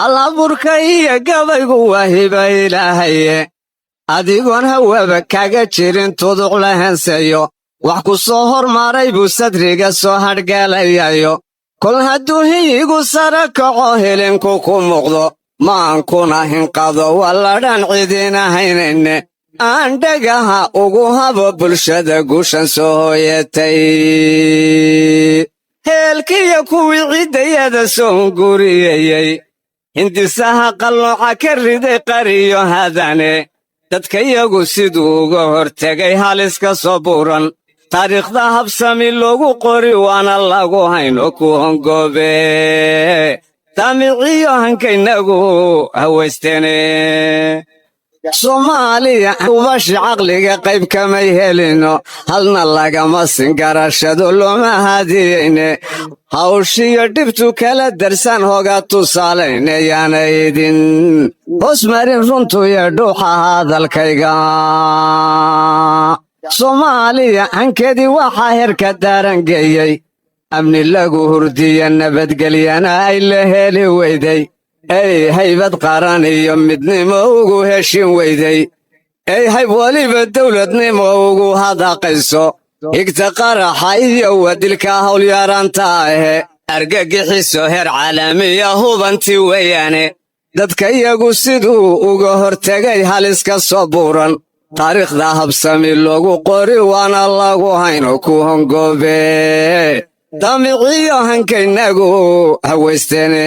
allaburka iyo gabaygu waa hiba ilaahaye adigoon hawaba kaga jirin tuduq la hensayo wax ku soo hormaray buu sadriga soo hadhgaalayayo kol hadduu hiyigu sara kaco helinku ku muuqdo maankuna hinqado walladhan cidinahaynayne aan dhagaha ugu habo bulshada guushan soo hooyatay heelkiyo kuwii ciddayada soo guriyeyey hindisaha qallooca ka riday qariyo hadane dadkayagu siduu uga hortegay haliska soo buuran taariikhda habsami loogu qori waana lagu hayno ku hongoobe taamiciyo hankaynagu hawaysteene soomaaliya ubashi caqliga qayb kamay helino halna lagama sin garashado looma hadiyeyne hawshiyo dhibtu kala darsan hoga tusaalaynayaana idin hoos marin runtu iyo dhuuxa hadalkayga soomaaliya hankeedii waxaa herka daarangeeyey amni lagu hurdiya nabadgelyana ay la heli weyday ey haybad qaran iyo midnimo ugu heshin weyday ey hayb weliba dawladnimo ugu hadaqayso higta qaraxa iyo wadilka hawlyaraanta ahe argagixiso heer caalamiya hubanti weeyaane dadkayagu siduu uga hortegay haliska soo buuran taariikhda habsami loogu qori waana lagu hayno ku hongoobe daamiciyo hankaynagu hawaysteene